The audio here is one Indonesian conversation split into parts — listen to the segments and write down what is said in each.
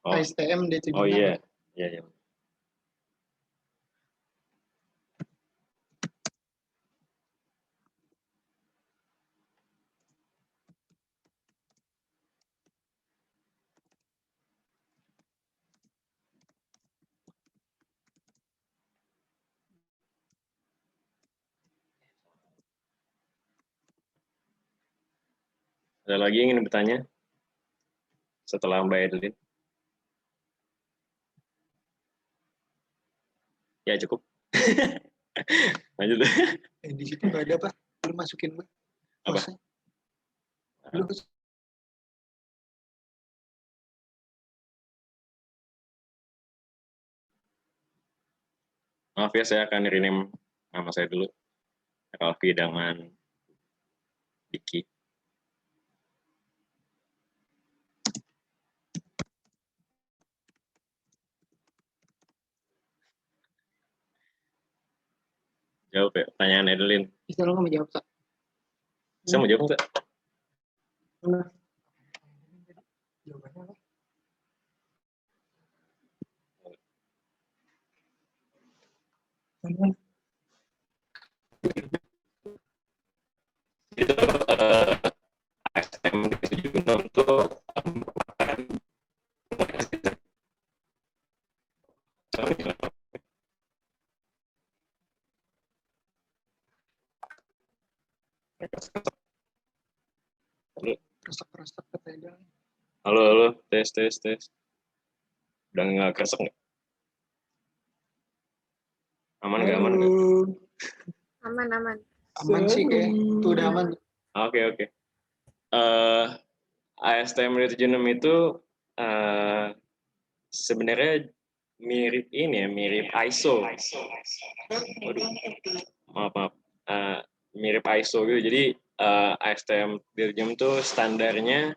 Oh, ASTM D76. oh iya, iya, iya. Ada lagi yang ingin bertanya setelah Mbak Edelin? Ya cukup. Lanjut. Di situ nggak ada, Pak. Lu masukin, Pak. Apa? Lu Maaf ya, saya akan rename nama saya dulu. Ralfi dengan Diki. Jawab ya, pertanyaan Edelin. bisa lo nggak menjawab, Pak? Saya mau jawab nggak? Jawabannya apa? Itu ASM di untuk Resep-resep katanya. halo, tes. Udah nggak kresek nggak? Aman nggak? Aman. Aman sih kayak. Itu udah aman. Oke. ASTM 76 itu sebenarnya mirip ini ya, mirip ISO. Waduh, maaf. Mirip ISO gitu. Jadi ASTM 76 itu standarnya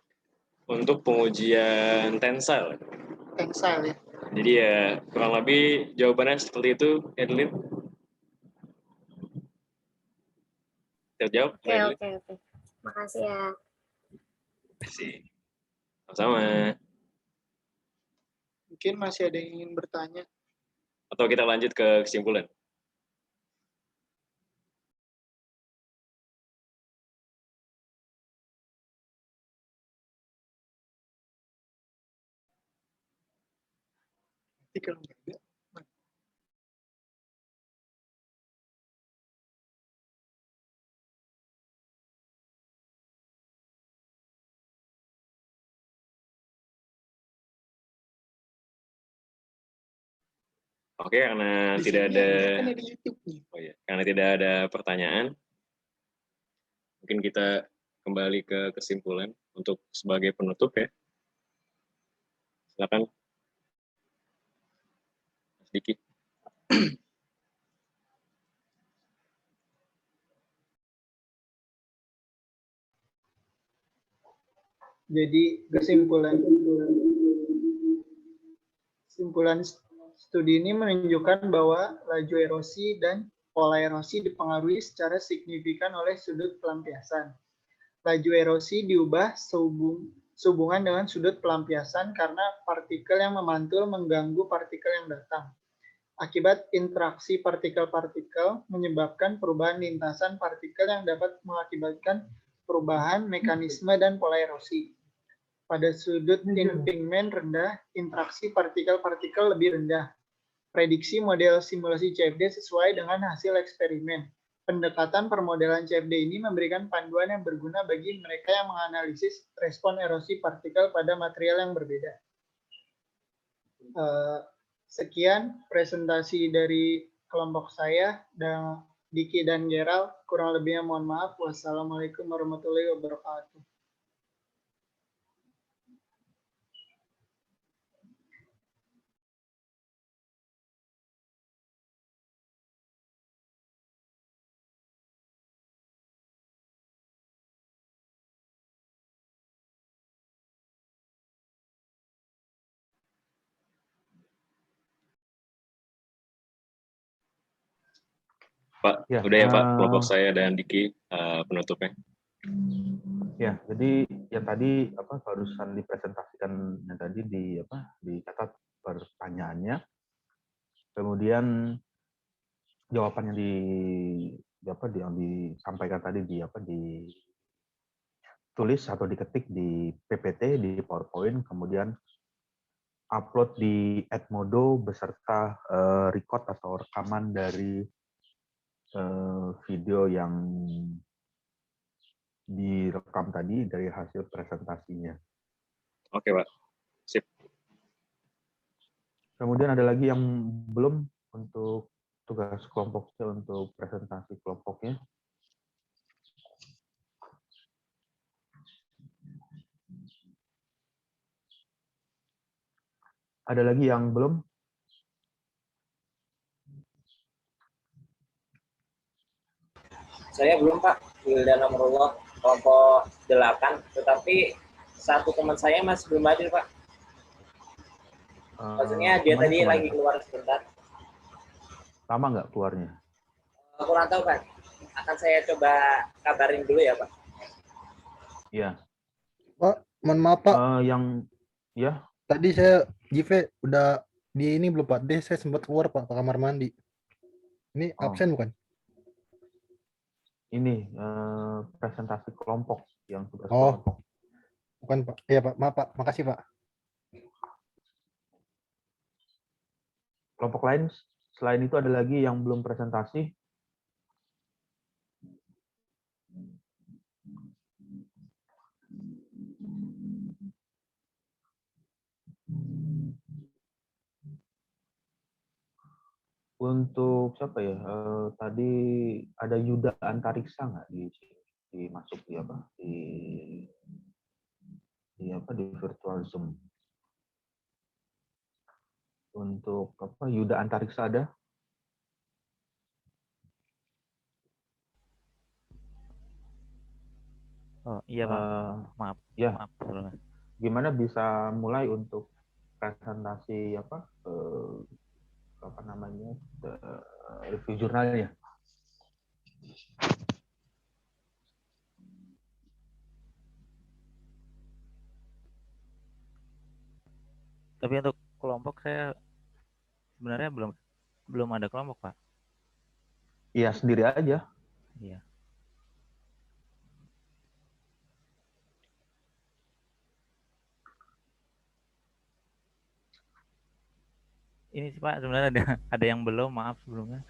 untuk pengujian tensile. Tensile ya. Jadi ya kurang lebih jawabannya seperti itu, Edelin. Terjawab? Oke. Makasih ya. Terima sama. Mungkin masih ada yang ingin bertanya. Atau kita lanjut ke kesimpulan? Nanti kalau nggak ada, Oke, karena di tidak sini ada, kan ada YouTube-nya. oh ya, karena tidak ada pertanyaan, mungkin kita kembali ke kesimpulan untuk sebagai penutup ya. Silakan, Mas Diki. Jadi kesimpulan studi ini menunjukkan bahwa laju erosi dan pola erosi dipengaruhi secara signifikan oleh sudut pelampiasan. Laju erosi diubah sehubungan dengan sudut pelampiasan karena partikel yang memantul mengganggu partikel yang datang. Akibat interaksi partikel-partikel menyebabkan perubahan lintasan partikel yang dapat mengakibatkan perubahan mekanisme dan pola erosi. Pada sudut impingment rendah, interaksi partikel-partikel lebih rendah. Prediksi model simulasi CFD sesuai dengan hasil eksperimen. Pendekatan permodelan CFD ini memberikan panduan yang berguna bagi mereka yang menganalisis respon erosi partikel pada material yang berbeda. Sekian presentasi dari kelompok saya, dan Diki dan Gerald. Kurang lebihnya mohon maaf. Wassalamualaikum warahmatullahi wabarakatuh. Pak, Ya, udah ya Pak, kelompok saya dan Diki penutupnya. Ya, jadi yang tadi barusan dipresentasikan yang tadi dicatat pertanyaannya, kemudian jawabannya yang disampaikan tadi ditulis atau diketik di PPT di PowerPoint, kemudian upload di Edmodo beserta record atau rekaman dari video yang direkam tadi dari hasil presentasinya. Oke, Pak. Sip. Kemudian ada lagi yang belum untuk tugas kelompoknya, untuk presentasi kelompoknya. Ada lagi yang belum? Saya belum, Pak. Wildan Amrullah, kelompok 8. Tetapi satu teman saya masih belum hadir, Pak. Maksudnya dia tadi lagi keluar sebentar. Lama nggak keluarnya? Kurang tahu, Pak. Akan saya coba kabarin dulu ya, Pak. Iya. Pak, mohon maaf, Pak. Ya. Tadi saya GV udah di ini belum, Pak. Saya sempat keluar, Pak, ke kamar mandi. Ini absen bukan? Ini presentasi kelompok yang tugas kelompok. Bukan, Pak. Iya, Pak. Maaf, Pak. Makasih, Pak. Kelompok lain selain itu ada lagi yang belum presentasi? Untuk siapa ya? Tadi ada Yuda Antariksa nggak masuk di virtual Zoom? Untuk Yuda Antariksa ada? Oh iya, Pak. Maaf. Ya. Maaf. Gimana bisa mulai untuk presentasi review jurnalnya? Tapi untuk kelompok saya sebenarnya belum ada kelompok, Pak. Iya, sendiri aja. Iya. Ini sih, Pak, sebenarnya ada yang belum, maaf sebelumnya.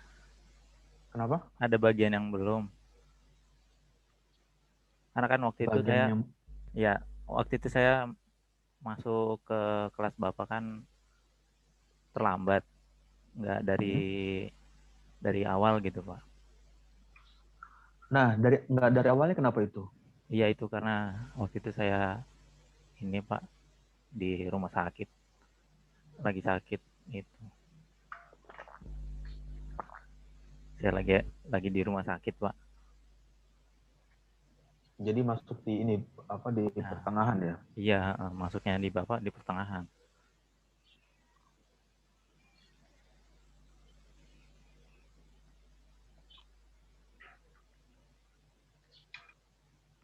Kenapa? Ada bagian yang belum. Karena kan waktu itu waktu itu saya masuk ke kelas Bapak kan terlambat, nggak dari awal gitu, Pak. Nah, nggak dari awalnya kenapa itu? Iya, itu karena waktu itu saya ini, Pak, di rumah sakit, lagi sakit itu. Saya lagi di rumah sakit, Pak. Jadi masuk di pertengahan ya? Iya, masuknya di Bapak di pertengahan.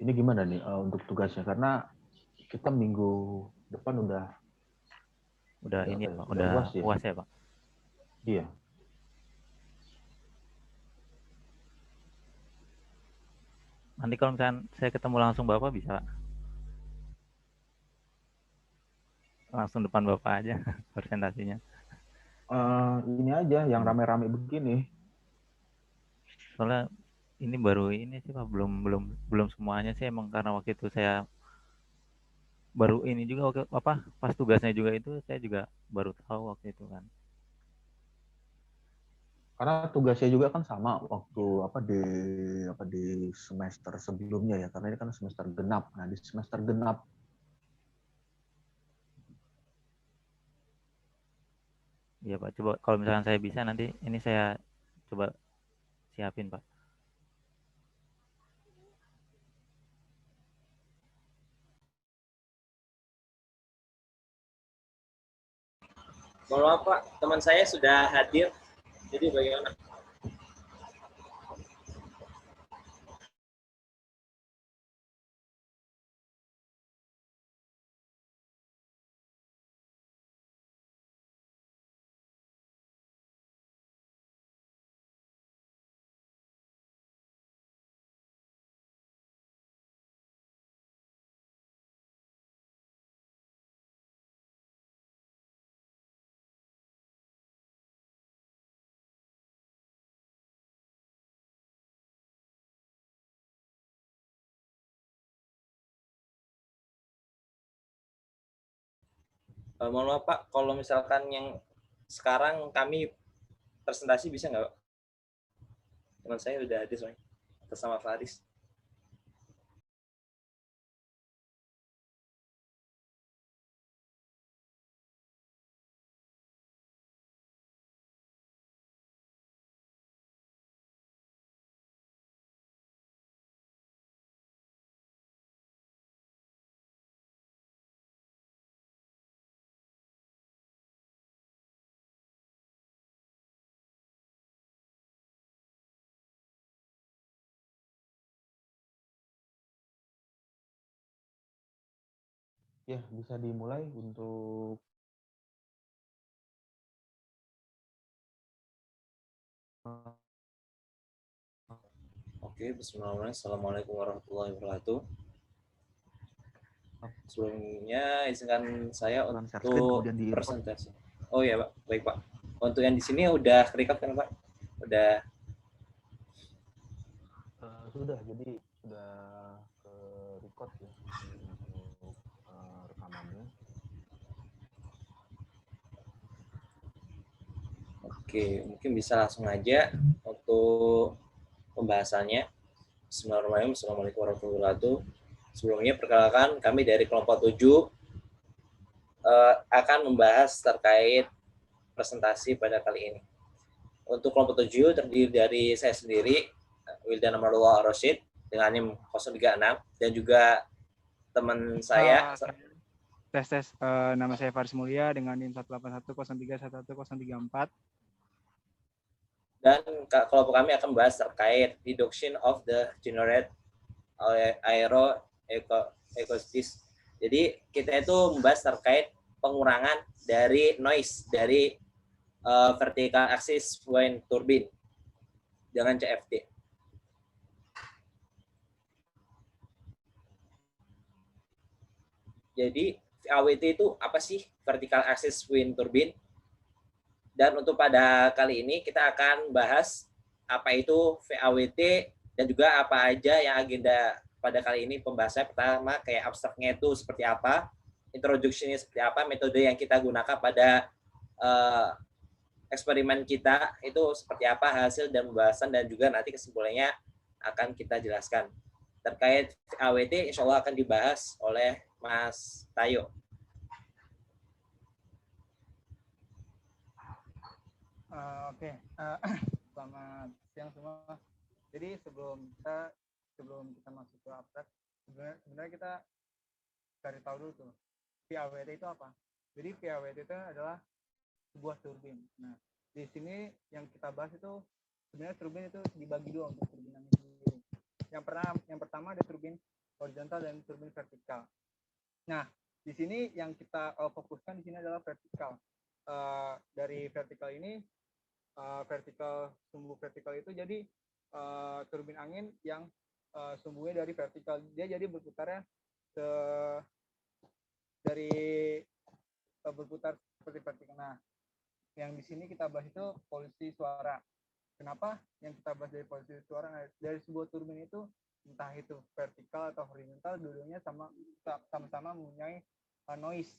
Ini gimana nih untuk tugasnya? Karena kita minggu depan udah ini, Pak, udah UAS ya, Pak. Iya. Nanti kalau misalkan saya ketemu langsung Bapak bisa langsung depan Bapak aja presentasinya. Ini aja yang rame-rame begini. Soalnya ini baru ini sih, Pak, belum semuanya sih, emang karena waktu itu saya baru ini juga pas tugasnya juga itu saya juga baru tahu waktu itu kan. Karena tugasnya juga kan sama waktu di semester sebelumnya ya, karena ini kan semester genap. Nah, di semester genap Iya, Pak, coba kalau misalkan saya bisa nanti ini saya coba siapin, Pak. Mohon maaf, Pak, teman saya sudah hadir. Jadi bagaimana? Mohon maaf Pak, kalau misalkan yang sekarang kami presentasi bisa nggak Pak? Teman saya udah ada soalnya, bersama Faris. Ya, bisa dimulai untuk Oke, bismillahirrahmanirrahim. Assalamualaikum warahmatullahi wabarakatuh. Sebelumnya izinkan saya Dengan share screen, untuk kemudian di record. presentasi. Oh ya Pak, baik Pak. Untuk yang di sini udah record kan Pak? Udah. Sudah, jadi sudah ke record ya untuk rekamannya. Oke, mungkin bisa langsung aja untuk pembahasannya. Bismillahirrahmanirrahim. Assalamualaikum warahmatullahi wabarakatuh. Sebelumnya perkenalkan kami dari kelompok 7 akan membahas terkait presentasi pada kali ini. Untuk kelompok 7 terdiri dari saya sendiri, Wildan Amarullah Rosyid, dengan NIM 036, dan juga teman saya. Tes. Nama saya Faris Mulia dengan NIM 18103111034. Dan kelompok kami akan membahas terkait reduction of the generate aero acoustics. Jadi kita itu membahas terkait pengurangan dari noise dari vertical axis wind turbine dengan CFD. Jadi VAWT itu apa sih? Vertical axis wind turbine. Dan untuk pada kali ini kita akan bahas apa itu VAWT dan juga apa aja yang agenda pada kali ini. Pembahasannya pertama kayak abstraknya itu seperti apa, introduction-nya seperti apa, metode yang kita gunakan pada eksperimen kita itu seperti apa, hasil dan pembahasan, dan juga nanti kesimpulannya akan kita jelaskan. Terkait VAWT insya Allah akan dibahas oleh Mas Tayo. Oke. Selamat siang semua. Jadi sebelum kita masuk ke abstrak, sebenarnya kita cari tahu dulu tuh VAWT itu apa. Jadi VAWT itu adalah sebuah turbin. Nah, di sini yang kita bahas itu sebenarnya turbin itu dibagi dua untuk turbin angin sendiri. Yang pertama ada turbin horizontal dan turbin vertikal. Nah, di sini yang kita fokuskan di sini adalah vertikal. Dari vertikal ini sumbu vertikal itu jadi turbin angin yang sumbunya dari vertikal, dia jadi berputarnya berputar seperti vertikal. Nah, yang di sini kita bahas itu polusi suara. Kenapa yang kita bahas dari polusi suara? Nah, dari sebuah turbin itu entah itu vertikal atau horizontal, dua-duanya sama-sama mempunyai noise,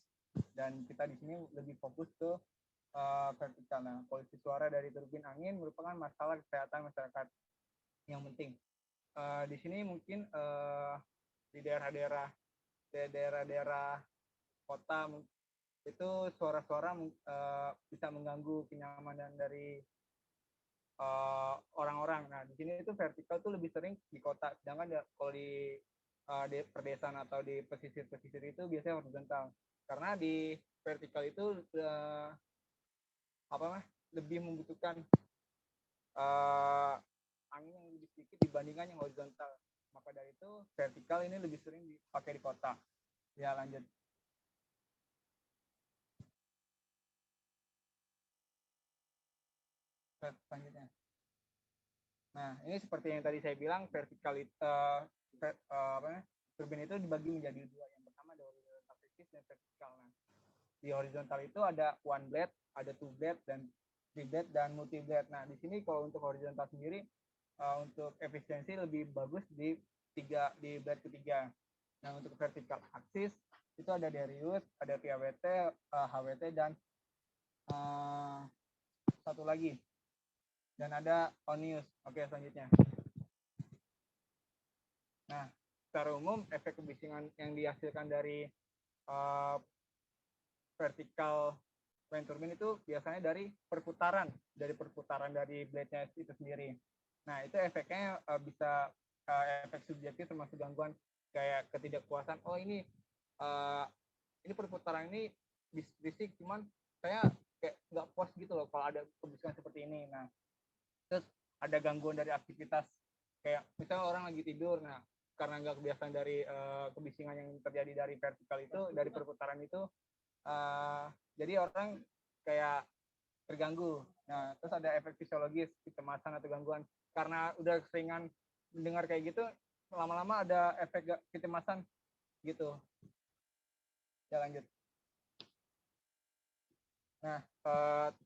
dan kita di sini lebih fokus ke vertikal. Nah, polusi suara dari turbin angin merupakan masalah kesehatan masyarakat yang penting. Di sini mungkin di daerah-daerah kota itu suara-suara bisa mengganggu kenyamanan dari orang-orang. Nah, di sini itu vertikal tuh lebih sering di kota, sedangkan kalau di perdesaan atau di pesisir itu biasanya horizontal. Karena di vertikal itu lebih membutuhkan angin yang lebih sedikit dibandingkan yang horizontal. Maka dari itu vertikal ini lebih sering dipakai di kota. Ya, lanjut. Selanjutnya. Nah, ini seperti yang tadi saya bilang, turbin itu dibagi menjadi dua. Yang pertama ada horizontal axis dan vertikal. Nah, di horizontal itu ada one blade, ada two blade, dan three blade, dan multi blade. Nah, di sini kalau untuk horizontal sendiri untuk efisiensi lebih bagus di blade ketiga. Nah, untuk vertikal axis itu ada Darius, ada PAWT, HWT, dan satu lagi. Dan ada Onius. Oke, selanjutnya. Nah, secara umum efek kebisingan yang dihasilkan dari vertikal wind turbine itu biasanya dari perputaran dari blade-nya itu sendiri. Nah, itu efeknya bisa efek subjektif termasuk gangguan kayak ketidakpuasan. Oh, ini perputaran ini bisik, cuman saya kayak nggak puas gitu loh kalau ada kebisingan seperti ini. Nah, terus ada gangguan dari aktivitas kayak misalnya orang lagi tidur, nah karena nggak kebiasaan dari kebisingan yang terjadi dari vertikal itu, dari perputaran itu, jadi orang kayak terganggu. Nah, terus ada efek fisiologis, kecemasan atau gangguan karena udah keseringan mendengar kayak gitu, lama-lama ada efek kecemasan gitu. Ya, lanjut. Nah,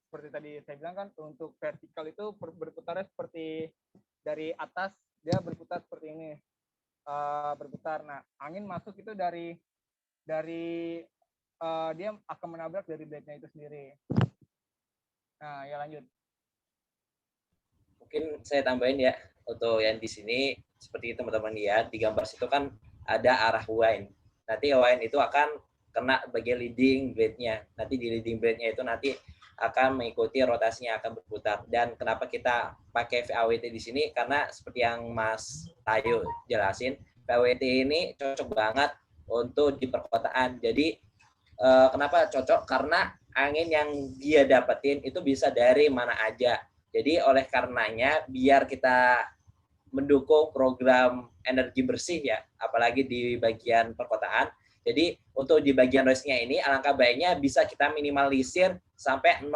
seperti tadi saya bilang kan, untuk vertikal itu berputarnya seperti dari atas, dia berputar seperti ini, berputar. Nah, angin masuk itu dari dia akan menabrak dari blade-nya itu sendiri. Nah, ya lanjut. Mungkin saya tambahin ya, untuk yang di sini, seperti teman-teman lihat, di gambar situ kan ada arah wind. Nanti wind itu akan kena bagian leading blade-nya. Nanti di leading blade-nya itu nanti akan mengikuti rotasinya, akan berputar. Dan kenapa kita pakai VAWT di sini? Karena seperti yang Mas Tayo jelasin, VAWT ini cocok banget untuk di perkotaan. Jadi kenapa cocok? Karena angin yang dia dapetin itu bisa dari mana aja. Jadi oleh karenanya biar kita mendukung program energi bersih ya, apalagi di bagian perkotaan. Jadi untuk di bagian noise-nya ini alangkah baiknya bisa kita minimalisir sampai 0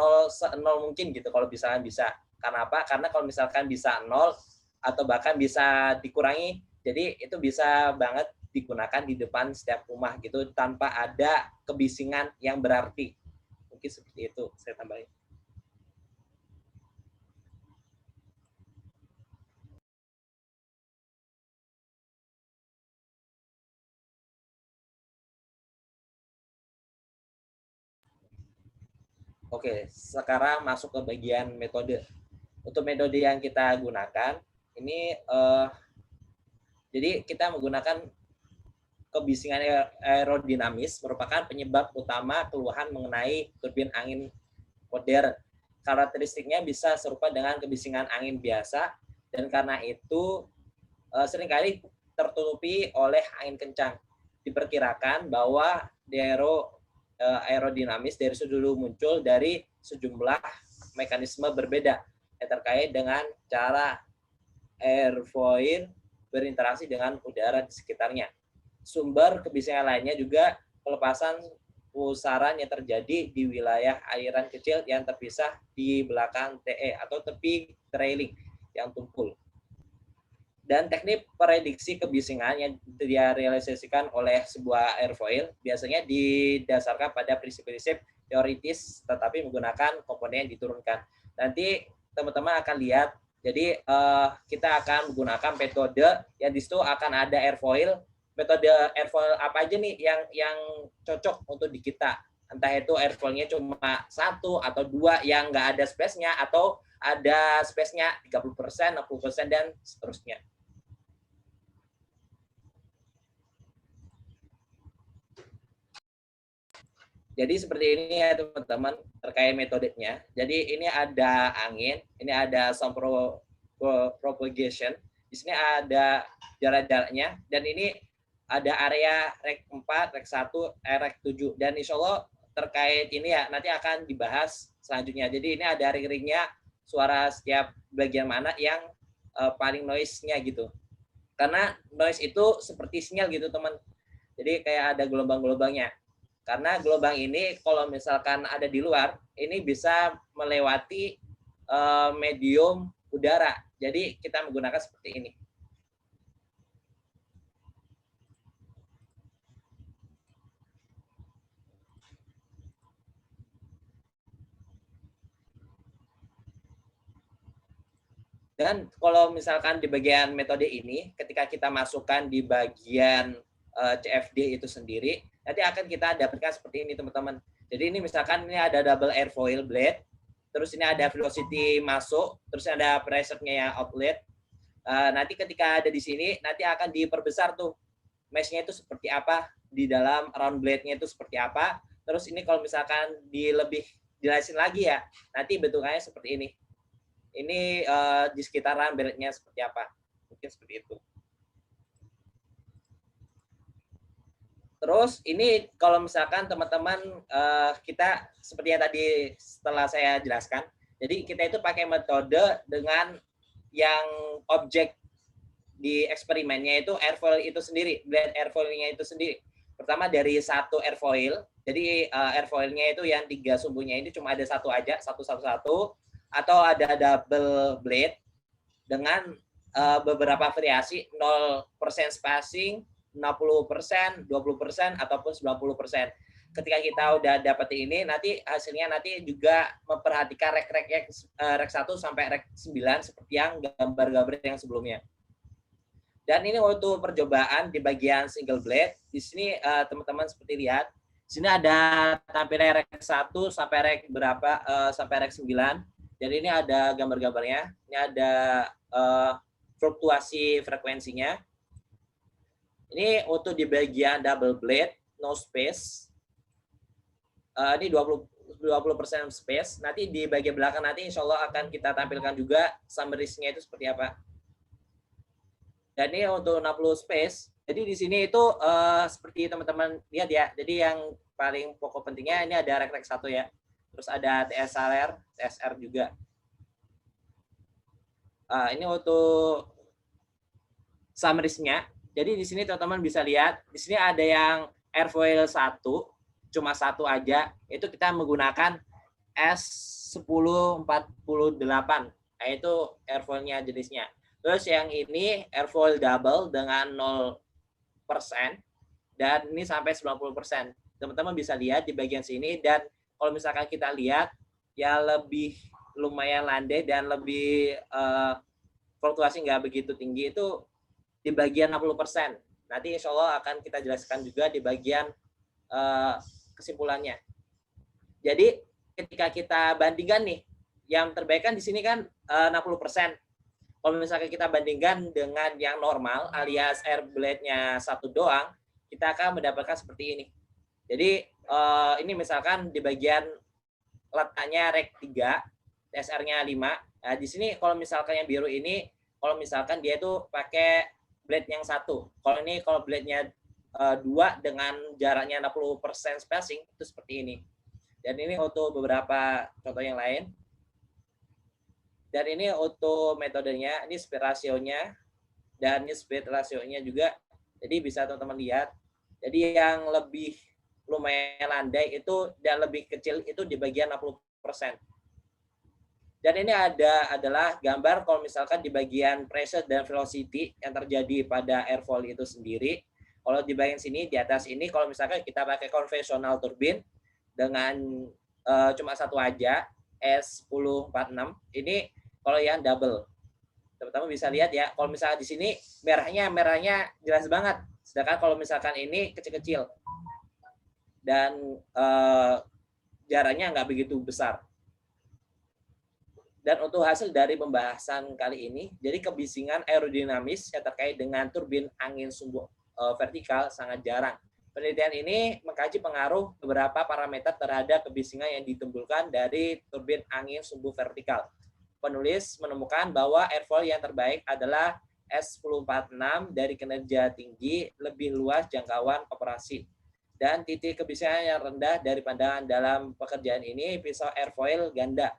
mungkin gitu kalau misalkan bisa. Karena apa? Karena kalau misalkan bisa 0 atau bahkan bisa dikurangi, jadi itu bisa banget digunakan di depan setiap rumah gitu tanpa ada kebisingan yang berarti. Mungkin seperti itu saya tambahin. Oke, sekarang masuk ke bagian metode. Untuk metode yang kita gunakan, ini jadi kita menggunakan kebisingan aerodinamis merupakan penyebab utama keluhan mengenai turbin angin modern. Karakteristiknya bisa serupa dengan kebisingan angin biasa, dan karena itu seringkali tertutupi oleh angin kencang. Diperkirakan bahwa aerodinamis dari dulu muncul dari sejumlah mekanisme berbeda yang terkait dengan cara airfoil berinteraksi dengan udara di sekitarnya. Sumber kebisingan lainnya juga pelepasan pusaran yang terjadi di wilayah aliran kecil yang terpisah di belakang TE atau tepi trailing yang tumpul. Dan teknik prediksi kebisingan yang direalisasikan oleh sebuah airfoil biasanya didasarkan pada prinsip-prinsip teoritis tetapi menggunakan komponen yang diturunkan. Nanti teman-teman akan lihat, jadi kita akan menggunakan metode yang di situ akan ada airfoil. Metode airfoil apa aja nih yang cocok untuk di kita? Entah itu airfoilnya cuma 1 atau 2 yang nggak ada space-nya, atau ada space-nya 30%, 60%, dan seterusnya. Jadi seperti ini ya teman-teman terkait metodenya. Jadi ini ada angin, ini ada sound propagation, di sini ada jarak-jaraknya, dan ini ada area rek 4, rek 1, rek 7. Dan insya Allah terkait ini ya nanti akan dibahas selanjutnya. Jadi ini ada ring-ringnya, suara setiap bagian mana yang paling noise-nya gitu. Karena noise itu seperti sinyal gitu teman. Jadi kayak ada gelombang-gelombangnya. Karena gelombang ini kalau misalkan ada di luar, ini bisa melewati medium udara. Jadi kita menggunakan seperti ini. Dan kalau misalkan di bagian metode ini, ketika kita masukkan di bagian CFD itu sendiri, nanti akan kita dapatkan seperti ini teman-teman. Jadi ini misalkan ini ada double airfoil blade, terus ini ada velocity masuk, terus ada pressure-nya yang outlet. Nanti ketika ada di sini, nanti akan diperbesar tuh mesh-nya itu seperti apa, di dalam round blade-nya itu seperti apa. Terus ini kalau misalkan lebih jelasin lagi ya, nanti bentukannya seperti ini. Ini di sekitaran blade-nya seperti apa. Mungkin seperti itu. Terus ini kalau misalkan teman-teman kita seperti yang tadi setelah saya jelaskan, jadi kita itu pakai metode dengan yang objek di eksperimennya itu airfoil itu sendiri, blade airfoilnya itu sendiri. Pertama dari satu airfoil, jadi airfoilnya itu yang 3 sumbunya ini cuma ada satu aja, satu, atau ada double blade dengan beberapa variasi 0% spacing, 60%, 20%, ataupun 90%. Ketika kita udah dapat ini, nanti hasilnya nanti juga memperhatikan rek 1 sampai rek 9 seperti yang gambar-gambar yang sebelumnya. Dan ini untuk percobaan di bagian single blade. Di sini teman-teman seperti lihat, di sini ada tampilnya rek 1 sampai rek berapa sampai rek 9. Jadi ini ada gambar-gambarnya. Ini ada fluktuasi frekuensinya. Ini untuk di bagian double blade, no space. Ini 20% space. Nanti di bagian belakang nanti insya Allah akan kita tampilkan juga summary-nya itu seperti apa. Dan ini untuk 60 space. Jadi di sini itu seperti teman-teman lihat ya. Jadi yang paling pokok pentingnya ini ada rek 1 ya. Terus ada TSR juga. Ini untuk summary-nya. Jadi di sini teman-teman bisa lihat, di sini ada yang airfoil 1, cuma 1 aja. Itu kita menggunakan S1048, yaitu airfoilnya jenisnya. Terus yang ini airfoil double dengan 0%, dan ini sampai 90%. Teman-teman bisa lihat di bagian sini, dan kalau misalkan kita lihat, ya lebih lumayan landai dan lebih fluktuasi nggak begitu tinggi itu di bagian 60%. Nanti insya Allah akan kita jelaskan juga di bagian kesimpulannya. Jadi ketika kita bandingkan nih, yang terbaik kan di sini kan 60%. Kalau misalkan kita bandingkan dengan yang normal alias air blade-nya 1 doang, kita akan mendapatkan seperti ini. Jadi ini misalkan di bagian letaknya rek 3, TSR-nya 5. Nah, di sini kalau misalkan yang biru ini, kalau misalkan dia itu pakai blade yang 1. Kalau ini kalau blade-nya 2 dengan jaraknya 60% spacing itu seperti ini. Dan ini untuk beberapa contoh yang lain. Dan ini untuk metodenya, ini speed ratio-nya dan ini speed ratio-nya juga. Jadi bisa teman-teman lihat. Jadi yang lebih lumayan landai itu dan lebih kecil itu di bagian 60%. Dan ini adalah gambar kalau misalkan di bagian pressure dan velocity yang terjadi pada airfoil itu sendiri. Kalau di bagian sini, di atas ini, kalau misalkan kita pakai konvensional turbin dengan cuma 1 aja, S1046, ini kalau yang double. Teman-teman bisa lihat ya, kalau misalkan di sini merahnya jelas banget. Sedangkan kalau misalkan ini kecil-kecil. Dan jaraknya nggak begitu besar. Dan untuk hasil dari pembahasan kali ini, jadi kebisingan aerodinamis yang terkait dengan turbin angin sumbu vertikal sangat jarang. Penelitian ini mengkaji pengaruh beberapa parameter terhadap kebisingan yang ditimbulkan dari turbin angin sumbu vertikal. Penulis menemukan bahwa airfoil yang terbaik adalah S1046 dari kinerja tinggi, lebih luas jangkauan operasi. Dan titik kebisingan yang rendah dari pandangan dalam pekerjaan ini pisau airfoil ganda.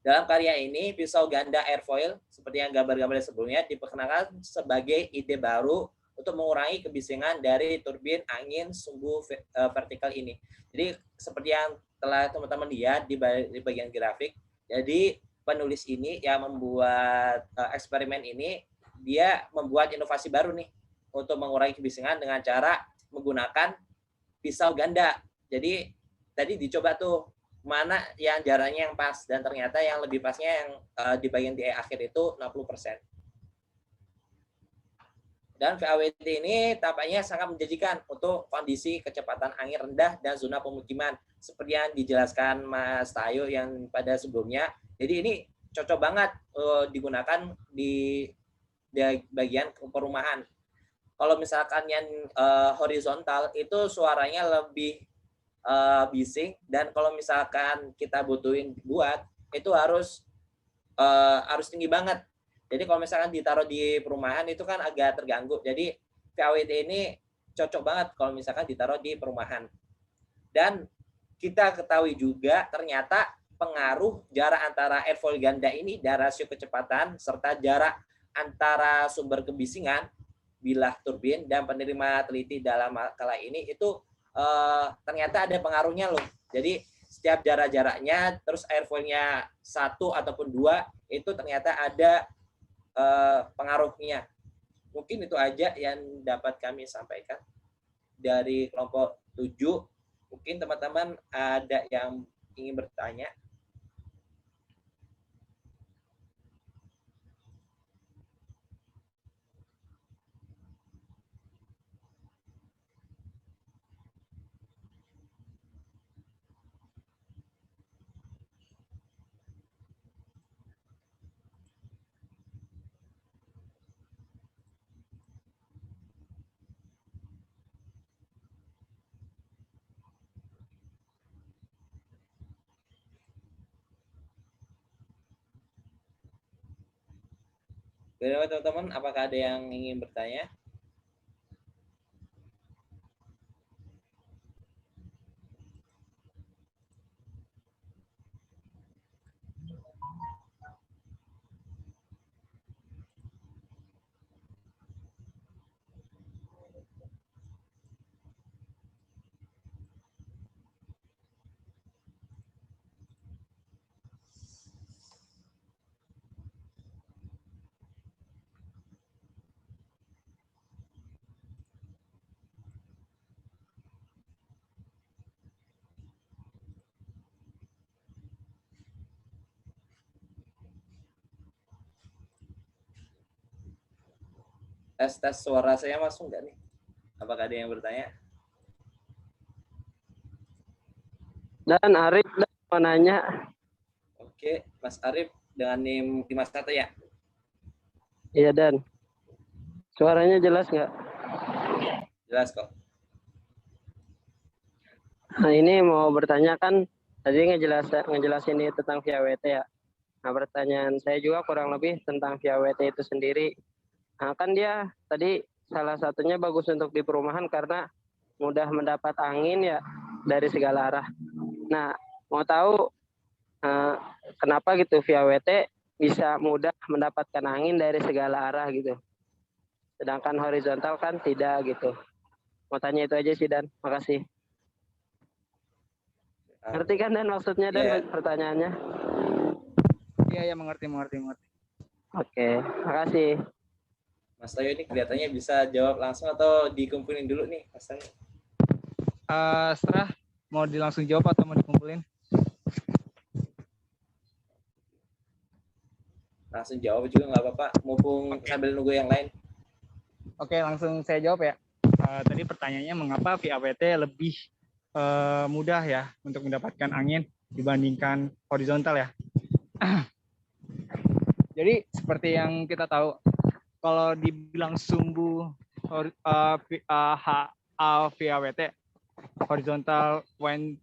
Dalam karya ini, pisau ganda airfoil, seperti yang gambar-gambar sebelumnya, diperkenalkan sebagai ide baru untuk mengurangi kebisingan dari turbin angin sumbu vertikal ini. Jadi, seperti yang telah teman-teman lihat di bagian grafik, jadi penulis ini yang membuat eksperimen ini, dia membuat inovasi baru nih untuk mengurangi kebisingan dengan cara menggunakan pisau ganda. Jadi, tadi dicoba tuh, mana yang jaraknya yang pas, dan ternyata yang lebih pasnya yang di bagian di akhir itu 60%. Dan VAWT ini tampaknya sangat menjanjikan untuk kondisi kecepatan angin rendah dan zona pemukiman seperti yang dijelaskan Mas Tayo yang pada sebelumnya. Jadi ini cocok banget digunakan di bagian perumahan. Kalau misalkan yang horizontal itu suaranya lebih bising, dan kalau misalkan kita butuhin buat itu harus tinggi banget. Jadi kalau misalkan ditaruh di perumahan itu kan agak terganggu. Jadi VAWT ini cocok banget kalau misalkan ditaruh di perumahan. Dan kita ketahui juga ternyata pengaruh jarak antara airfoil ganda ini dan rasio kecepatan serta jarak antara sumber kebisingan bilah turbin dan penerima teliti dalam kala ini itu ternyata ada pengaruhnya loh. Jadi setiap jarak-jaraknya terus airfoilnya 1 ataupun 2 itu ternyata ada pengaruhnya. Mungkin itu aja yang dapat kami sampaikan dari kelompok 7. Mungkin teman-teman ada yang ingin bertanya. Bagaimana teman-teman, apakah ada yang ingin bertanya? Tes suara saya masuk nggak nih? Apakah ada yang bertanya? Dan Arif mau nanya. Oke, Mas Arif dengan NIM 51 ya? Iya Dan. Suaranya jelas nggak? Jelas kok. Nah ini mau bertanya kan tadi ngejelasin ini tentang VAWT ya. Nah pertanyaan saya juga kurang lebih tentang VAWT itu sendiri. Nah kan dia tadi salah satunya bagus untuk di perumahan karena mudah mendapat angin ya dari segala arah. Nah mau tahu kenapa gitu VAWT bisa mudah mendapatkan angin dari segala arah gitu. Sedangkan horizontal kan tidak gitu. Mau tanya itu aja sih Dan, makasih. Ngerti kan Dan maksudnya Dan pertanyaannya? Iya, mengerti. Oke, makasih. Mas Tayo ini kelihatannya bisa jawab langsung atau dikumpulin dulu nih, Mas Tayo? Setelah mau langsung jawab atau mau dikumpulin? Langsung jawab juga nggak apa-apa, mumpung sambil nunggu yang lain. Oke, langsung saya jawab ya. Tadi pertanyaannya mengapa VAWT lebih mudah ya untuk mendapatkan angin dibandingkan horizontal ya. Jadi seperti yang kita tahu, kalau dibilang sumbu VAWT, horizontal wind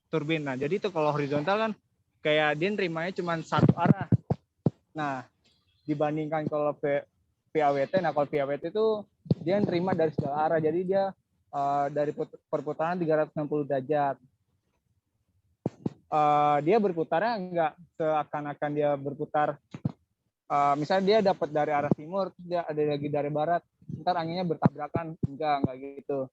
turbine. Nah, jadi itu kalau horizontal kan kayak dia nerimanya cuma satu arah. Nah, dibandingkan kalau VAWT, nah kalau VAWT itu dia nerima dari segala arah. Jadi dia dari perputaran 360 derajat. Dia berputarnya enggak seakan-akan dia berputar. Misalnya dia dapat dari arah timur, terus dia ada lagi dari barat, ntar anginnya bertabrakan, enggak gitu.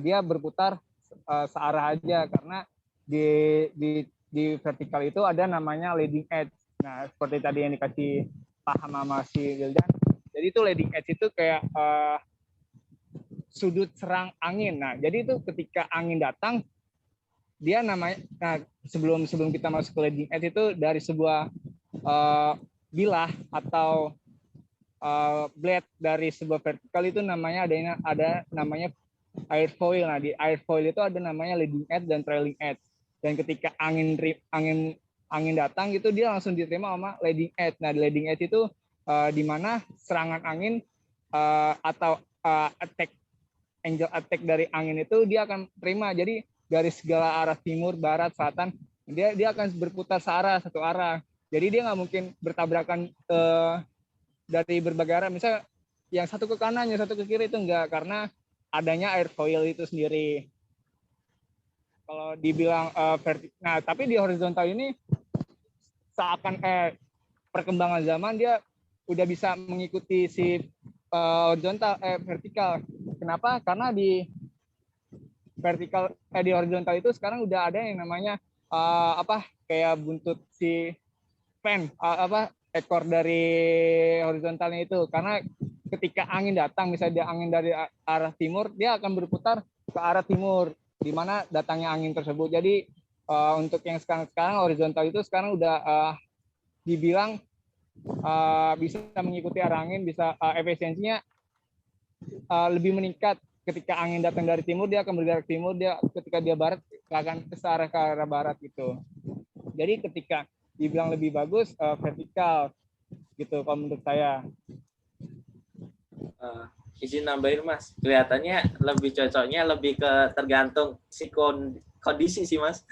Dia berputar searah aja karena di vertikal itu ada namanya leading edge. Nah, seperti tadi yang dikasih paham sama si Wildan. Jadi itu leading edge itu kayak sudut serang angin. Nah, jadi itu ketika angin datang, dia namanya, nah sebelum kita masuk ke leading edge itu dari sebuah bilah atau blade dari sebuah vertikal itu namanya ada namanya airfoil. Nah, di airfoil itu ada namanya leading edge dan trailing edge. Dan ketika angin datang gitu, dia langsung diterima sama leading edge. Nah, di leading edge itu di mana serangan angin atau angel attack dari angin itu dia akan terima. Jadi dari segala arah timur, barat, selatan, dia akan berputar satu arah. Jadi dia nggak mungkin bertabrakan dari berbagai arah. Misalnya yang satu ke kanan, yang satu ke kiri, itu enggak, karena adanya airfoil itu sendiri. Kalau dibilang nah tapi di horizontal ini seakan perkembangan zaman dia udah bisa mengikuti si vertikal. Kenapa? Karena di vertikal di horizontal itu sekarang udah ada yang namanya kayak buntut si fan ekor dari horizontalnya itu. Karena ketika angin datang, misalnya dia angin dari arah timur, dia akan berputar ke arah timur di mana datangnya angin tersebut. Jadi untuk yang sekarang horizontal itu sekarang udah dibilang bisa mengikuti arah angin, bisa efisiensinya lebih meningkat. Ketika angin datang dari timur, dia akan bergerak timur, ketika dia barat akan ke arah barat gitu. Jadi ketika dibilang lebih bagus vertikal gitu kalau menurut saya. Izin nambahin Mas, kelihatannya lebih cocoknya lebih ke tergantung si kondisi sih Mas,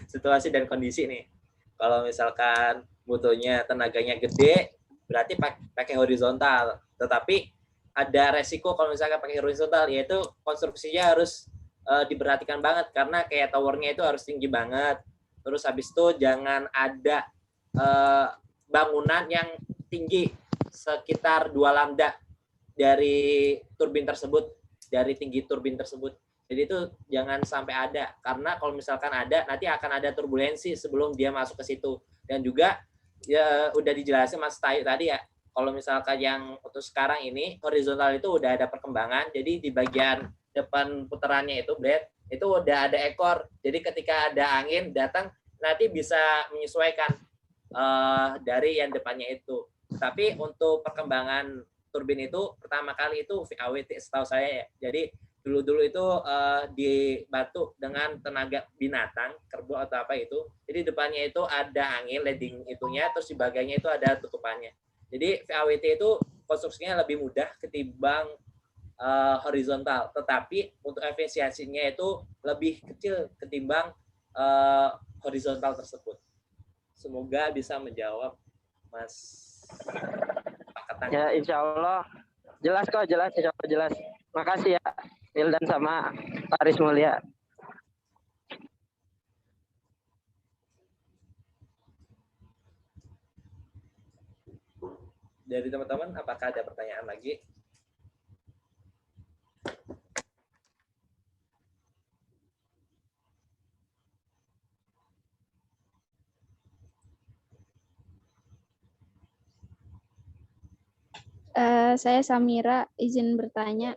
situasi dan kondisi nih. Kalau misalkan butuhnya tenaganya gede, berarti pakai horizontal. Tetapi ada resiko kalau misalkan pakai horizontal, yaitu konstruksinya harus diperhatikan banget karena kayak towernya itu harus tinggi banget. Terus habis itu jangan ada bangunan yang tinggi sekitar 2 lambda dari turbin tersebut, dari tinggi turbin tersebut. Jadi itu jangan sampai ada, karena kalau misalkan ada, nanti akan ada turbulensi sebelum dia masuk ke situ. Dan juga ya udah dijelasin Mas Tayu tadi ya, kalau misalkan yang untuk sekarang ini horizontal itu udah ada perkembangan, jadi di bagian depan putarannya itu blade itu udah ada ekor. Jadi ketika ada angin datang, nanti bisa menyesuaikan dari yang depannya itu. Tapi untuk perkembangan turbin itu pertama kali itu VAWT setahu saya ya. Jadi dulu itu dibantu dengan tenaga binatang, kerbau atau apa itu. Jadi depannya itu ada angin leading itunya, terus di bagiannya itu ada tutupannya. Jadi VAWT itu konstruksinya lebih mudah ketimbang horizontal, tetapi untuk efisiensinya itu lebih kecil ketimbang horizontal tersebut. Semoga bisa menjawab Mas. Ya, insya Allah jelas kok, jelas, insya Allah jelas. Makasih ya, Wildan sama Paris Mulia. Dari teman-teman, apakah ada pertanyaan lagi? Saya Samira, izin bertanya.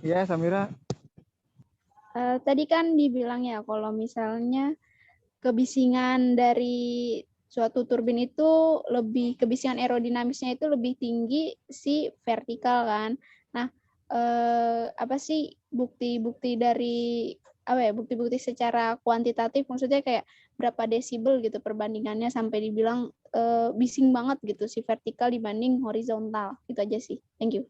Iya, Samira. Tadi kan dibilang ya kalau misalnya kebisingan dari suatu turbin itu kebisingan aerodinamisnya itu lebih tinggi si vertikal kan. Nah, apa sih bukti-bukti dari bukti-bukti secara kuantitatif, maksudnya kayak berapa desibel gitu perbandingannya sampai dibilang bising banget gitu si vertikal dibanding horizontal. Itu aja sih. Thank you.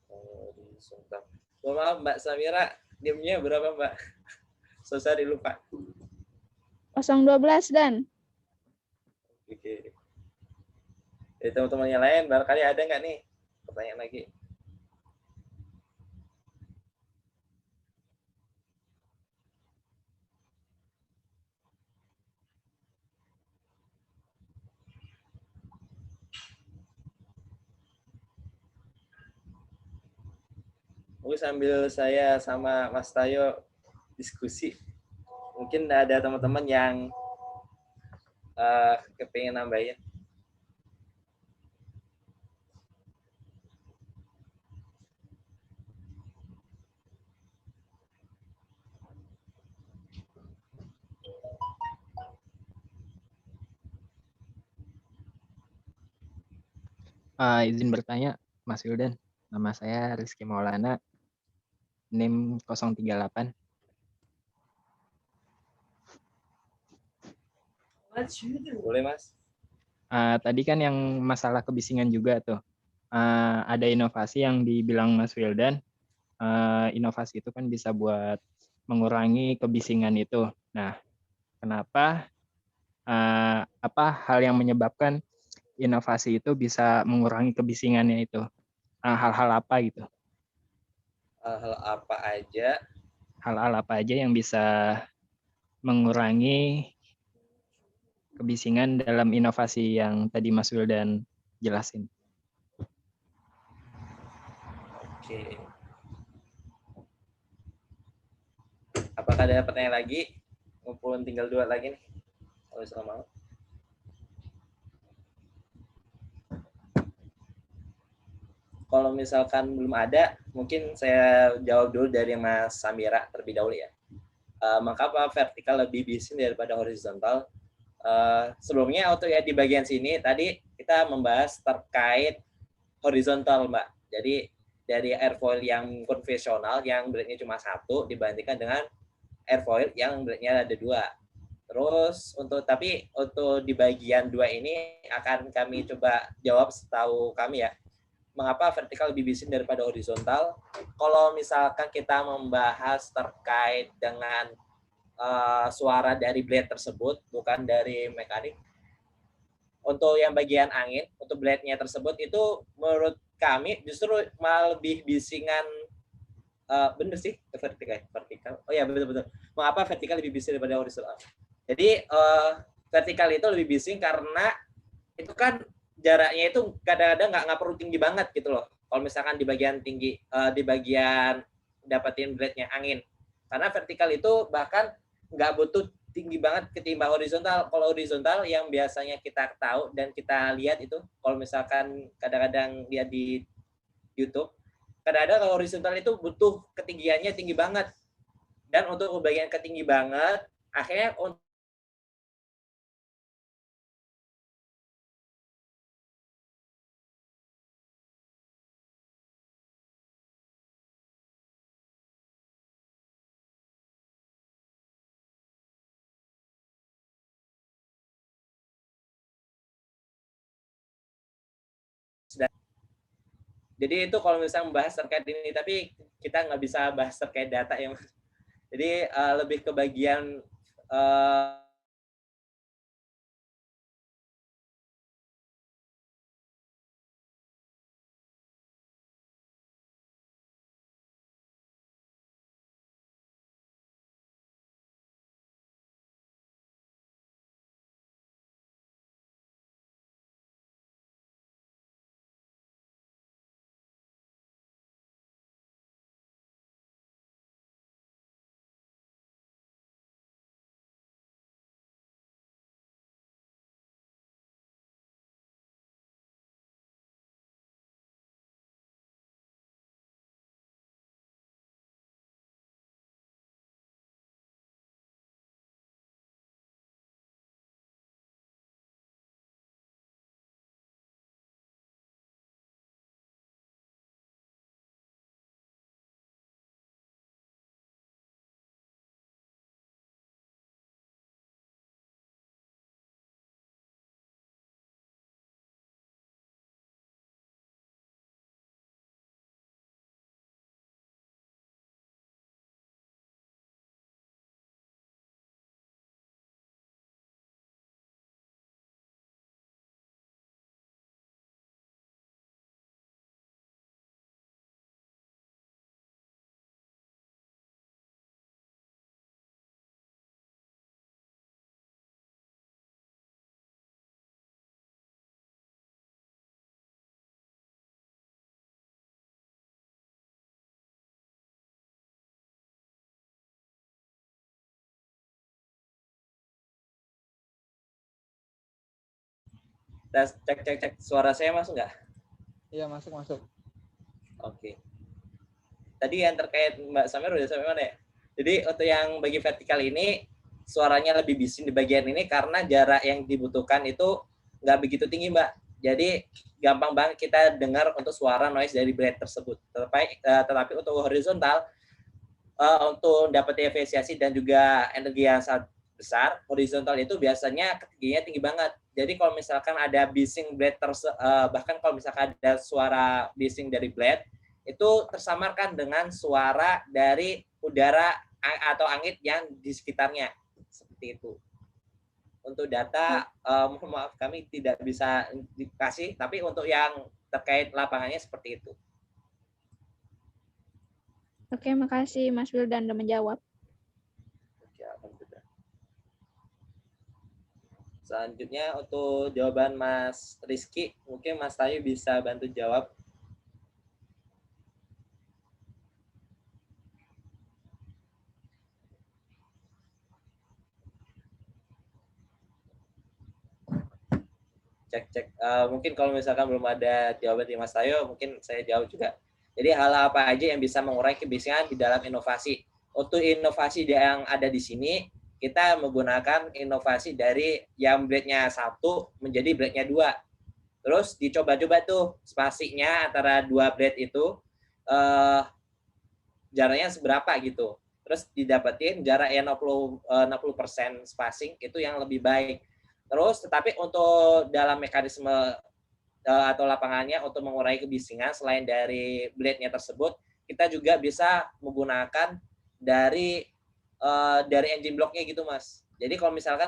Horizontal. Maaf Mbak Samira, diamnya berapa Mbak? So sorry lupa. 012 dan. Oke. Dari teman-teman yang lain, barangkali ada nggak nih pertanyaan lagi? Mungkin sambil saya sama Mas Tayo diskusi, mungkin ada teman-teman yang kepingin nambahin. Izin bertanya, Mas Wildan. Nama saya Rizky Maulana, NIM 038. Boleh, Mas. Tadi kan yang masalah kebisingan juga tuh. Ada inovasi yang dibilang Mas Wildan. Inovasi itu kan bisa buat mengurangi kebisingan itu. Nah, kenapa? Apa hal yang menyebabkan inovasi itu bisa mengurangi kebisingannya itu? Hal-hal apa gitu? Hal apa aja? Hal-hal apa aja yang bisa mengurangi kebisingan dalam inovasi yang tadi Mas Wildan jelasin? Oke. Apakah ada pertanyaan lagi? Ngumpulin tinggal 2 lagi nih. Kalau misalnya mau. Kalau misalkan belum ada, mungkin saya jawab dulu dari Mas Samira terlebih dahulu ya. Mengapa vertikal lebih bising daripada horizontal? Sebelumnya waktu ya di bagian sini tadi kita membahas terkait horizontal, Mbak. Jadi dari airfoil yang konvensional yang beratnya cuma 1 dibandingkan dengan airfoil yang beratnya ada 2. Terus untuk di bagian 2 ini akan kami coba jawab setahu kami ya. Mengapa vertikal lebih bising daripada horizontal? Kalau misalkan kita membahas terkait dengan suara dari blade tersebut, bukan dari mekanik. Untuk yang bagian angin, untuk blade-nya tersebut itu menurut kami justru malah lebih bisingan. Bener sih, vertikal. Oh ya, betul-betul. Mengapa vertikal lebih bising daripada horizontal? Jadi vertikal itu lebih bising karena itu kan jaraknya itu kadang-kadang nggak perlu tinggi banget gitu loh. Kalau misalkan di bagian tinggi, di bagian dapetin blade-nya angin. Karena vertikal itu bahkan nggak butuh tinggi banget ketimbang horizontal. Kalau horizontal yang biasanya kita tahu dan kita lihat itu, kalau misalkan kadang-kadang lihat di YouTube, kadang-kadang kalau horizontal itu butuh ketinggiannya tinggi banget. Dan untuk bagian ketinggi banget, akhirnya jadi itu kalau misalnya membahas terkait ini, tapi kita nggak bisa bahas terkait data ya, Mas. Jadi lebih ke bagian cek suara saya masuk nggak? Iya, masuk. Oke. Tadi yang terkait Mbak Samir udah sampai mana ya? Jadi untuk yang bagi vertikal ini suaranya lebih bising di bagian ini karena jarak yang dibutuhkan itu nggak begitu tinggi, Mbak. Jadi gampang banget kita dengar untuk suara noise dari blade tersebut. Tetapi untuk horizontal, untuk dapat efisiensi dan juga energi yang sangat besar, horizontal itu biasanya ketinggiannya tinggi banget. Jadi kalau misalkan ada bising blade bahkan kalau misalkan ada suara bising dari blade, itu tersamarkan dengan suara dari udara atau angin yang di sekitarnya. Seperti itu. Untuk data, mohon maaf kami tidak bisa dikasih, tapi untuk yang terkait lapangannya seperti itu. Oke, makasih Mas Wildan udah menjawab. Selanjutnya untuk jawaban Mas Rizky, mungkin Mas Tayu bisa bantu jawab. Cek. Mungkin kalau misalkan belum ada jawaban dari Mas Tayu, mungkin saya jawab juga. Jadi hal apa aja yang bisa mengurangi kebisingan di dalam inovasi? Untuk inovasi yang ada di sini, kita menggunakan inovasi dari yang blade-nya 1 menjadi blade-nya 2. Terus dicoba-coba tuh spasinya antara 2 blade itu jaraknya seberapa gitu. Terus didapetin jarak yang 60% spacing itu yang lebih baik. Terus tetapi untuk dalam mekanisme atau lapangannya untuk mengurangi kebisingan selain dari blade-nya tersebut, kita juga bisa menggunakan dari engine block-nya gitu, Mas. Jadi kalau misalkan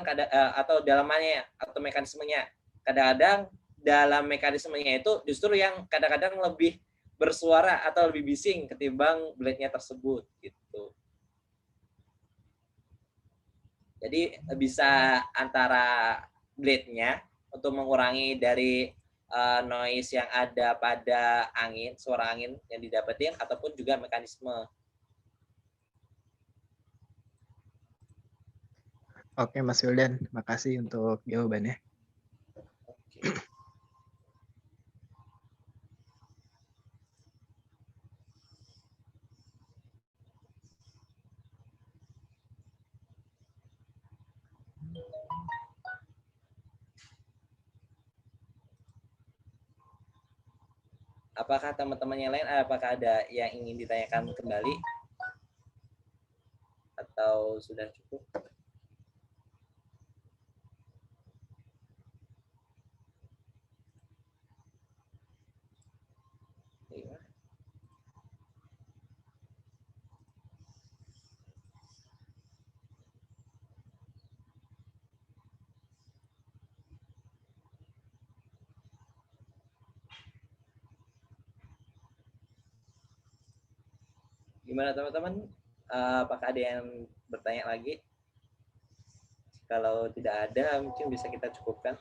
atau dalamannya atau mekanismenya, kadang-kadang dalam mekanismenya itu justru yang kadang-kadang lebih bersuara atau lebih bising ketimbang blade-nya tersebut gitu. Jadi bisa antara blade-nya untuk mengurangi dari noise yang ada pada angin, suara angin yang didapetin, ataupun juga mekanisme. Oke, Mas Wildan, makasih untuk jawabannya. Oke. Apakah teman-teman yang lain, apakah ada yang ingin ditanyakan kembali? Atau sudah cukup? Iya. Gimana teman-teman? Apakah ada yang bertanya lagi? Kalau tidak ada, mungkin bisa kita cukupkan.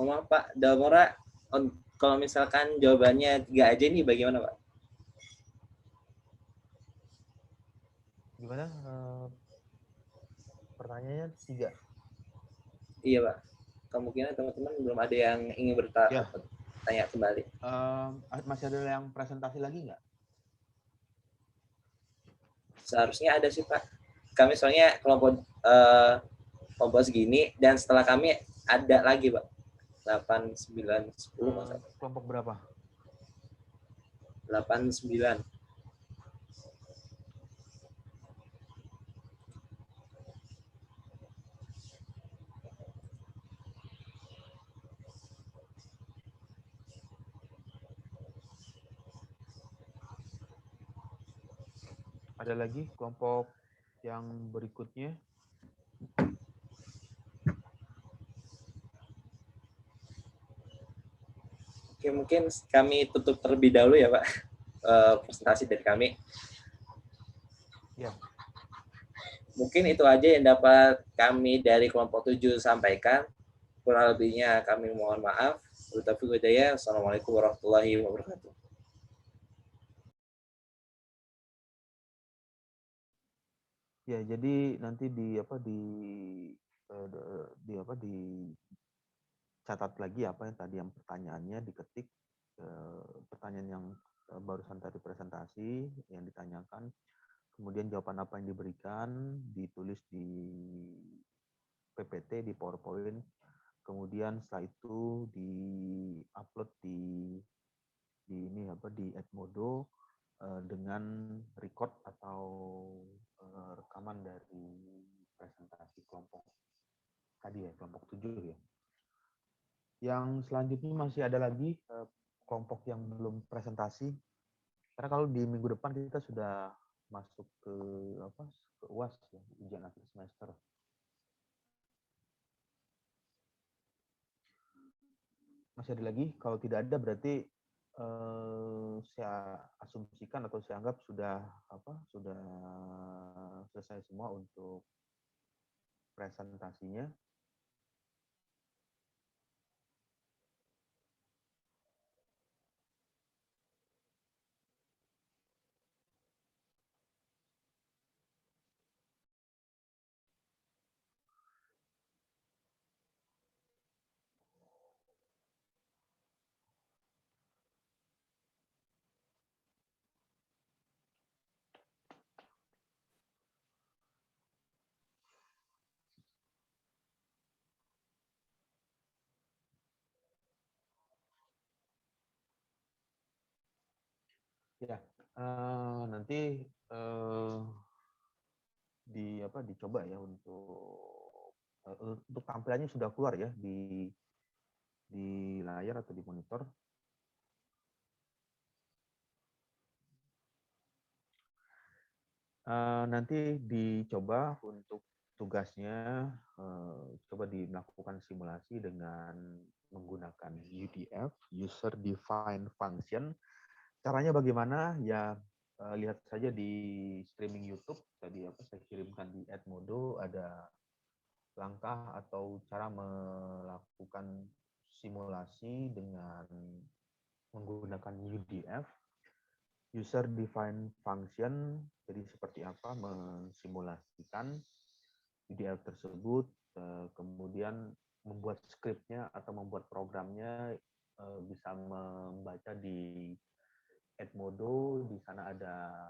Maaf Pak Damora, kalau misalkan jawabannya 3 aja nih bagaimana Pak? Gimana? Pertanyaannya 3. Iya Pak. Kemungkinan teman-teman belum ada yang ingin bertanya kembali. Masih ada yang presentasi lagi nggak? Seharusnya ada sih Pak. Kami soalnya kelompok segini, dan setelah kami ada lagi Pak. 8, 9, 10. Kelompok berapa? 8, 9. Ada lagi kelompok yang berikutnya? Oke, mungkin kami tutup terlebih dahulu ya Pak, presentasi dari kami. Ya. Mungkin itu aja yang dapat kami dari kelompok 7 sampaikan. Kurang lebihnya kami mohon maaf. Wabillahi taufiq wal hidayah. Assalamualaikum warahmatullahi wabarakatuh. Ya, jadi nanti di catat lagi apa yang tadi yang pertanyaannya, diketik pertanyaan yang barusan tadi presentasi yang ditanyakan, kemudian jawaban apa yang diberikan ditulis di PPT, di PowerPoint, kemudian setelah itu di-upload di Edmodo dengan record atau rekaman dari presentasi kelompok tadi ya, kelompok 7 ya. Yang selanjutnya masih ada lagi kelompok yang belum presentasi. Karena kalau di minggu depan kita sudah masuk ke UAS ya, ujian akhir semester. Masih ada lagi, kalau tidak ada berarti saya asumsikan atau saya anggap sudah selesai semua untuk presentasinya. Ya, nanti dicoba ya untuk tampilannya sudah keluar ya di layar atau di monitor. Nanti dicoba untuk tugasnya, coba dilakukan simulasi dengan menggunakan UDF, User Defined Function. Caranya bagaimana? Ya, lihat saja di streaming YouTube tadi saya kirimkan di Edmodo, ada langkah atau cara melakukan simulasi dengan menggunakan UDF, User Defined Function. Jadi seperti apa mensimulasikan UDF tersebut, kemudian membuat skripnya atau membuat programnya, bisa membaca di Edmodo. Di sana ada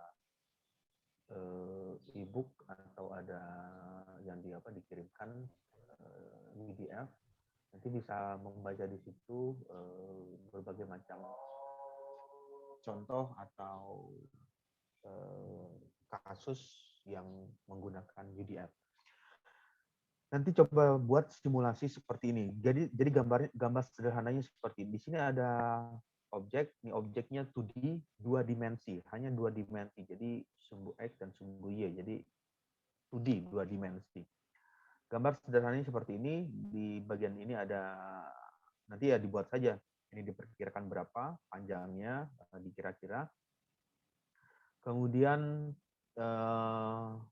e-book atau ada yang dikirimkan PDF. Nanti bisa membaca di situ berbagai macam contoh atau kasus yang menggunakan UDF. Nanti coba buat simulasi seperti ini. Jadi gambar sederhananya seperti ini. Di sini ada objek, ini objeknya 2D, 2 dimensi, hanya 2 dimensi. Jadi sumbu X dan sumbu Y. Jadi 2D, 2 dimensi. Gambar sederhananya seperti ini. Di bagian ini ada, nanti ya dibuat saja. Ini diperkirakan berapa panjangnya, dikira-kira. Kemudian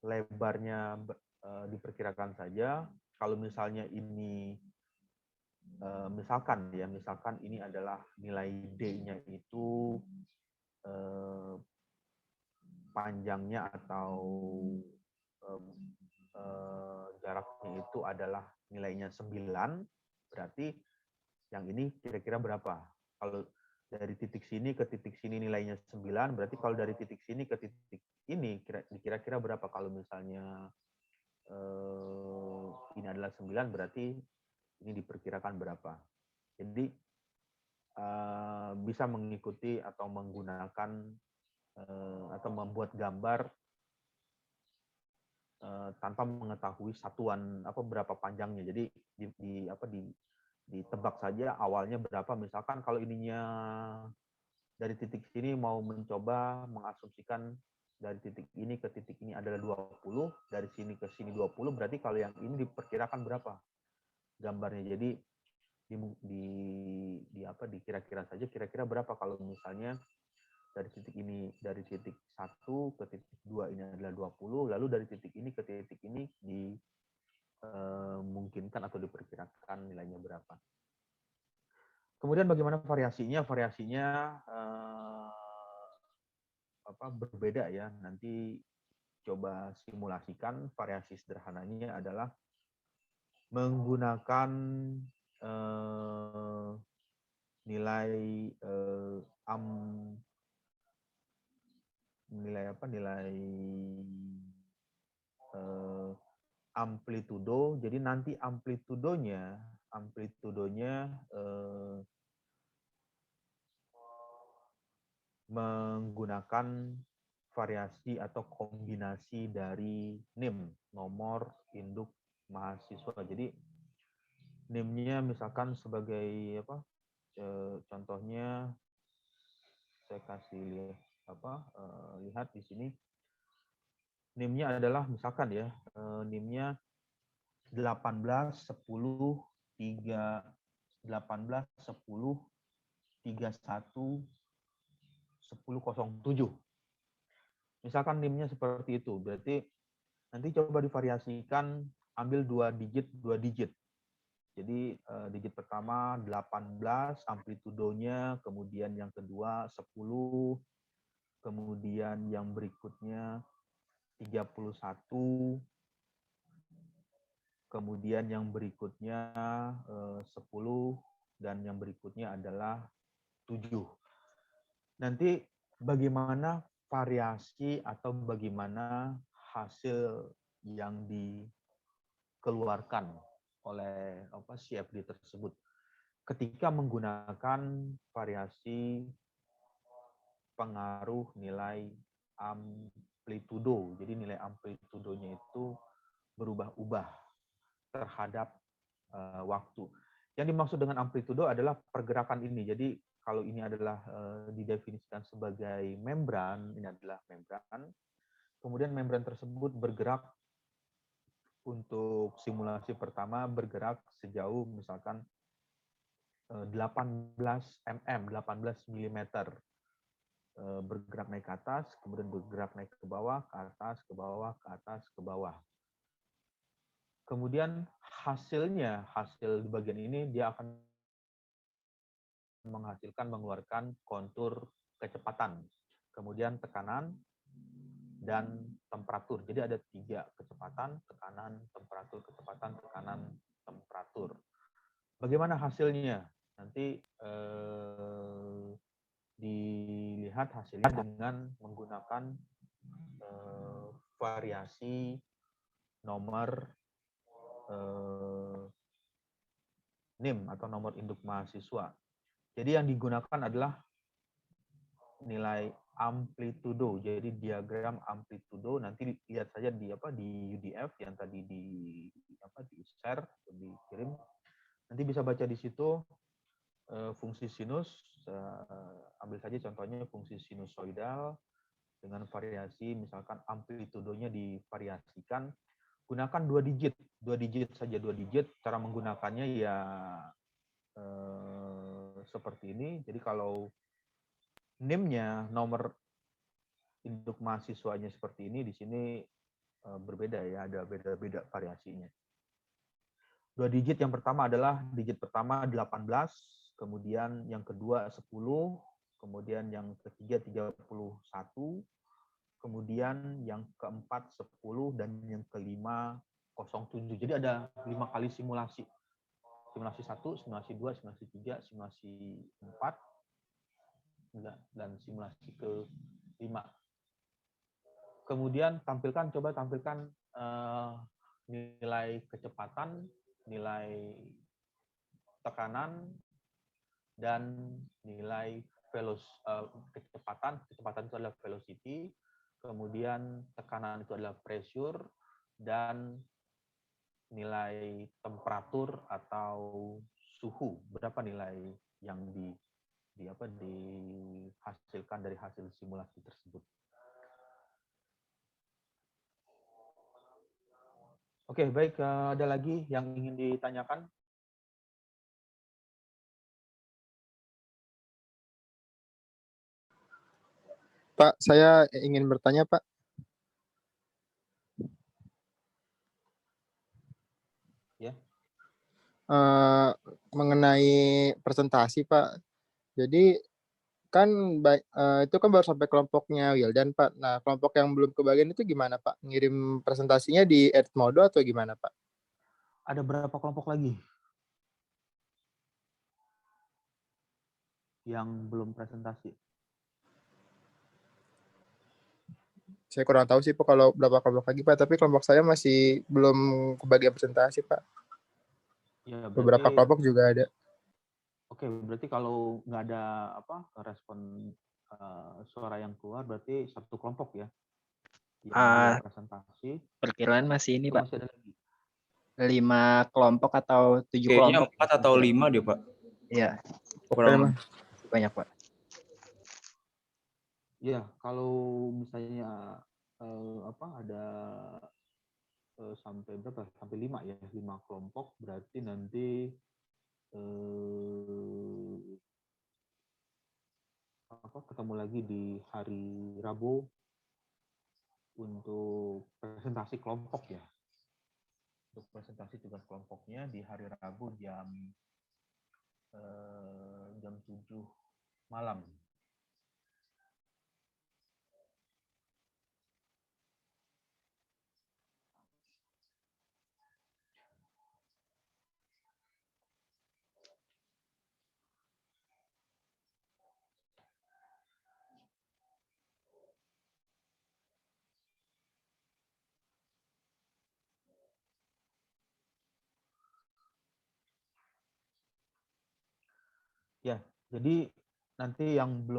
lebarnya diperkirakan saja. Kalau misalnya ini misalkan ini adalah nilai D-nya itu panjangnya atau jaraknya itu adalah nilainya 9, berarti yang ini kira-kira berapa? Kalau dari titik sini ke titik sini nilainya 9, berarti kalau dari titik sini ke titik ini kira-kira berapa? Kalau misalnya ini adalah 9, berarti ini diperkirakan berapa? Jadi bisa mengikuti atau menggunakan atau membuat gambar tanpa mengetahui satuan berapa panjangnya. Jadi ditebak saja awalnya berapa. Misalkan kalau ininya dari titik sini mau mencoba mengasumsikan dari titik ini ke titik ini adalah 20, dari sini ke sini 20, berarti kalau yang ini diperkirakan berapa gambarnya. Jadi dikira-kira saja kira-kira berapa kalau misalnya dari titik ini, dari titik 1 ke titik 2 ini adalah 20, lalu dari titik ini ke titik ini dimungkinkan atau diperkirakan nilainya berapa. Kemudian bagaimana variasinya? Variasinya berbeda ya. Nanti coba simulasikan. Variasi sederhananya adalah menggunakan nilai amplitudo. Jadi nanti amplitudonya menggunakan variasi atau kombinasi dari NIM, nomor induk mahasiswa. Jadi NIM-nya misalkan sebagai apa? Contohnya saya kasih lihat di sini. NIM-nya adalah misalkan ya, NIM-nya 18 10 3 18 10 31 1007. Misalkan NIM-nya seperti itu, berarti nanti coba divariasikan, ambil 2 digit. Jadi digit pertama 18 amplitudonya, kemudian yang kedua 10, kemudian yang berikutnya 31, kemudian yang berikutnya 10, dan yang berikutnya adalah 7. Nanti bagaimana variasi atau bagaimana hasil yang dikeluarkan oleh CFD tersebut ketika menggunakan variasi pengaruh nilai amplitudo. Jadi nilai amplitudonya itu berubah-ubah terhadap waktu. Yang dimaksud dengan amplitudo adalah pergerakan ini. Jadi kalau ini adalah didefinisikan sebagai membran, ini adalah membran. Kemudian membran tersebut bergerak untuk simulasi pertama bergerak sejauh misalkan 18 mm, 18 mm. Bergerak naik ke atas, kemudian bergerak naik ke bawah, ke atas, ke bawah, ke atas, ke bawah. Kemudian hasil di bagian ini dia akan mengeluarkan kontur kecepatan, kemudian tekanan, dan temperatur. Jadi ada 3 kecepatan, tekanan, temperatur, kecepatan, tekanan, temperatur. Bagaimana hasilnya? Nanti dilihat hasilnya dengan menggunakan variasi nomor NIM atau nomor induk mahasiswa. Jadi yang digunakan adalah nilai amplitudo. Jadi diagram amplitudo, nanti lihat saja di UDF yang tadi di share, dikirim. Nanti bisa baca di situ fungsi sinus. Ambil saja contohnya fungsi sinusoidal dengan variasi misalkan amplitudonya divariasikan. Gunakan 2 digit saja, 2 digit. Cara menggunakannya ya seperti ini. Jadi kalau NIM-nya, nomor induk mahasiswanya seperti ini, di sini berbeda ya, ada beda-beda variasinya. 2 digit yang pertama adalah digit pertama 18, kemudian yang kedua 10, kemudian yang ketiga 31, kemudian yang keempat 10, dan yang kelima 07. Jadi ada 5 kali simulasi. Simulasi 1, simulasi 2, simulasi 3, simulasi 4, dan simulasi ke-5. Kemudian coba tampilkan nilai kecepatan, nilai tekanan, dan nilai kecepatan. Kecepatan itu adalah velocity, kemudian tekanan itu adalah pressure, dan nilai temperatur atau suhu. Berapa nilai yang dihasilkan dari hasil simulasi tersebut. Oke, baik. Ada lagi yang ingin ditanyakan? Pak, saya ingin bertanya, Pak. Ya. mengenai presentasi Pak. Jadi kan itu kan baru sampai kelompoknya Wildan Pak. Nah kelompok yang belum kebagian itu gimana Pak? Ngirim presentasinya di Edmodo atau gimana Pak? Ada berapa kelompok lagi yang belum presentasi? Saya kurang tahu sih Pak kalau berapa kelompok lagi Pak, tapi kelompok saya masih belum kebagian presentasi Pak. Ya, Beberapa kelompok juga ada. Oke, berarti kalau nggak ada respon suara yang keluar, berarti satu kelompok ya yang belum presentasi. Perkiraan masih ini Pak. Masih ada lagi. 5 kelompok atau 7 Kayaknya kelompok. 4 atau 5 deh Pak. Iya. Kurang banyak Pak. Ya, kalau misalnya ada sampai berapa? Sampai 5 ya, 5 kelompok, berarti nanti ketemu lagi di hari Rabu untuk presentasi kelompok ya. Untuk presentasi tugas kelompoknya di hari Rabu jam 7 malam. Ya, jadi nanti yang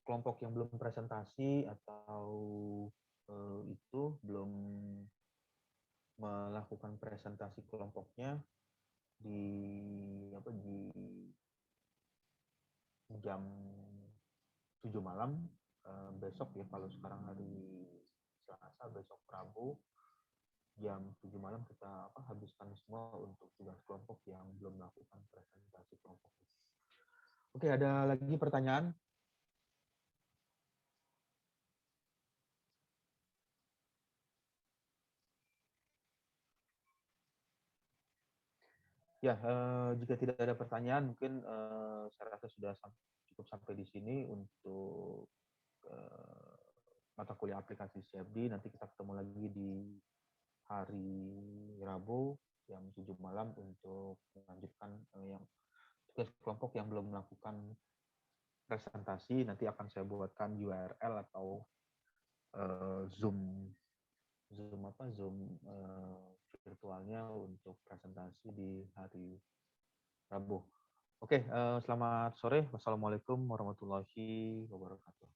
kelompok yang belum presentasi atau itu belum melakukan presentasi kelompoknya di jam 7 malam besok ya, kalau sekarang hari Selasa, besok Rabu jam 7 malam kita habiskan semua untuk tugas kelompok yang belum melakukan presentasi kelompok. Oke, ada lagi pertanyaan? Ya, jika tidak ada pertanyaan, mungkin saya rasa sudah cukup sampai di sini untuk mata kuliah aplikasi CFD. Nanti kita ketemu lagi di hari Rabu jam 7 malam untuk melanjutkan yang tugas kelompok yang belum melakukan presentasi. Nanti akan saya buatkan URL atau Zoom virtualnya untuk presentasi di hari Rabu. Oke, selamat sore. Wassalamualaikum warahmatullahi wabarakatuh.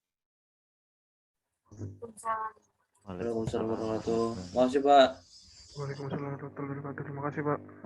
Waalaikumsalam warahmatullahi wabarakatuh. Makasih Pak. Waalaikumsalam warahmatullahi wabarakatuh. Terima kasih Pak.